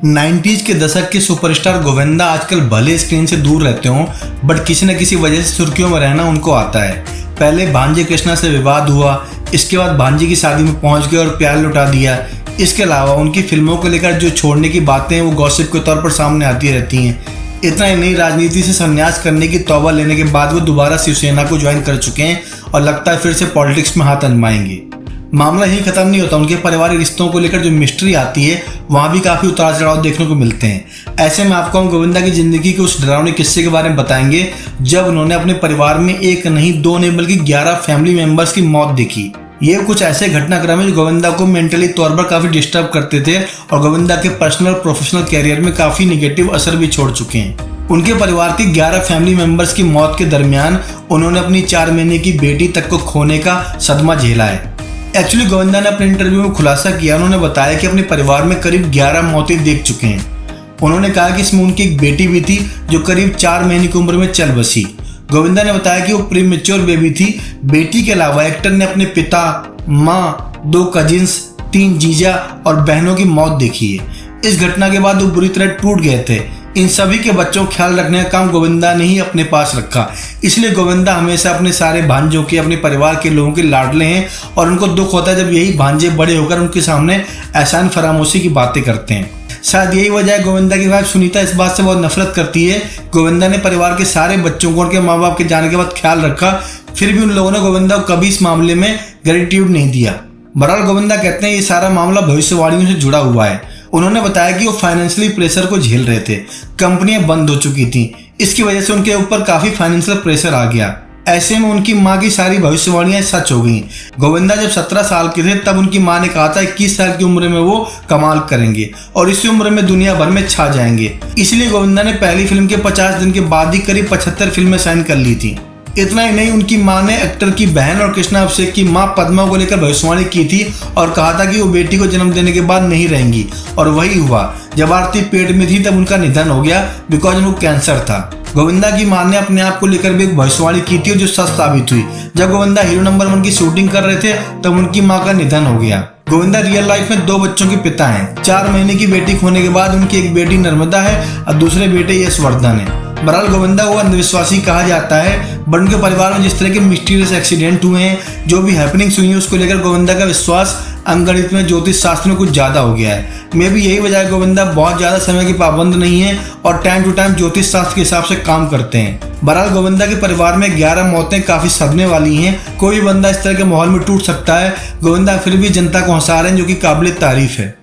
90s के दशक के सुपरस्टार गोविंदा आजकल भले स्क्रीन से दूर रहते हों, बट किसी न किसी वजह से सुर्खियों में रहना उनको आता है। पहले भांजे कृष्णा से विवाद हुआ, इसके बाद भांजी की शादी में पहुंच गए और प्यार लुटा दिया। इसके अलावा उनकी फिल्मों को लेकर जो छोड़ने की बातें हैं वो गॉसिप के तौर पर सामने आती रहती हैं। इतना ही नहीं, राजनीति से संन्यास करने की तौबा लेने के बाद वो दोबारा शिवसेना को ज्वाइन कर चुके हैं और लगता है फिर से पॉलिटिक्स में हाथ आजमाएंगे। मामला यही खत्म नहीं होता, उनके पारिवारिक रिश्तों को लेकर जो मिस्ट्री आती है वहाँ भी काफ़ी उतार चढ़ाव देखने को मिलते हैं। ऐसे में आपको हम गोविंदा की ज़िंदगी के उस डरावने किस्से के बारे में बताएंगे जब उन्होंने अपने परिवार में एक नहीं, दो नहीं बल्कि 11 फैमिली मेंबर्स की मौत देखी। ये कुछ ऐसे घटनाक्रम है जो गोविंदा को मेंटली तौर पर काफ़ी डिस्टर्ब करते थे और गोविंदा के पर्सनल प्रोफेशनल कैरियर में काफ़ी निगेटिव असर भी छोड़ चुके हैं। उनके परिवार के 11 फैमिली मेंबर्स की मौत के दरमियान उन्होंने अपनी 4 महीने की बेटी तक को खोने का सदमा झेला है। एक्चुअली गोविंदा ने अपने इंटरव्यू में खुलासा किया, उन्होंने बताया कि अपने परिवार में करीब 11 मौतें देख चुके हैं। उन्होंने कहा कि इसमें उनकी एक बेटी भी थी जो करीब 4 महीने की उम्र में चल बसी। गोविंदा ने बताया कि वो प्रीमेच्योर बेबी थी। बेटी के अलावा एक्टर ने अपने पिता, माँ, 2 कजिन्स, 3 जीजा और बहनों की मौत देखी है। इस घटना के बाद वो बुरी तरह टूट गए थे। इन सभी के बच्चों का ख्याल रखने का काम गोविंदा ने ही अपने पास रखा। इसलिए गोविंदा हमेशा अपने सारे भांजों के, अपने परिवार के लोगों के लाडले हैं और उनको दुख होता है जब यही भांजे बड़े होकर उनके सामने एहसान फरामोशी की बातें करते हैं। शायद यही वजह है गोविंदा की वाइफ सुनीता इस बात से बहुत नफरत करती है। गोविंदा ने परिवार के सारे बच्चों को उनके माँ बाप के जाने के बाद ख्याल रखा, फिर भी उन लोगों ने गोविंदा को कभी इस मामले में ग्रेटिट्यूड नहीं दिया। बहरहाल गोविंदा कहते हैं ये सारा मामला भविष्यवाणियों से जुड़ा हुआ है। उन्होंने बताया कि वो फाइनेंशियली प्रेशर को झेल रहे थे, कंपनियां बंद हो चुकी थी, इसकी वजह से उनके ऊपर काफी फाइनेंशियल प्रेशर आ गया। ऐसे में उनकी मां की सारी भविष्यवाणियां सच हो गई। गोविंदा जब 17 साल के थे तब उनकी मां ने कहा था 21 साल की उम्र में वो कमाल करेंगे और इसी उम्र में दुनिया भर में छा जाएंगे। इसलिए गोविंदा ने पहली फिल्म के 50 दिन के बाद ही करीब 75 फिल्में साइन कर ली थी। इतना ही नहीं, उनकी मां ने एक्टर की बहन और कृष्णा अभिषेक की मां पद्मा को लेकर भविष्यवाणी की थी और कहा था कि वो बेटी को जन्म देने के बाद नहीं रहेंगी, और वही हुआ। जब आरती पेट में थी तब उनका निधन हो गया बिकॉज उनको कैंसर था। गोविंदा की मां ने अपने आप को लेकर भी एक भविष्यवाणी की थी जो सच साबित हुई। जब गोविंदा हीरो नंबर 1 की शूटिंग कर रहे थे तब उनकी मां का निधन हो गया। गोविंदा रियल लाइफ में 2 बच्चों के पिता हैं। 4 महीने की बेटी खोने के बाद उनकी एक बेटी नर्मदा है और दूसरे बेटे यशवर्धन है। बहरहाल गोविंदा को अंधविश्वासी कहा जाता है, बट उनके परिवार में जिस तरह के मिस्टीरियस एक्सीडेंट हुए हैं, जो भी हैपनिंग्स हुई हैं, उसको लेकर गोविंदा का विश्वास अंगणित में, ज्योतिष शास्त्र में कुछ ज़्यादा हो गया है। मे भी यही वजह है गोविंदा बहुत ज़्यादा समय की पाबंद नहीं है और टाइम टू टाइम ज्योतिष शास्त्र के हिसाब से काम करते हैं। बहरहाल गोविंदा के परिवार में 11 मौतें काफ़ी सदमे वाली हैं। कोई भी बंदा इस तरह के माहौल में टूट सकता है। गोविंदा फिर भी जनता को हंसा रहे हैं, जो कि काबिल तारीफ है।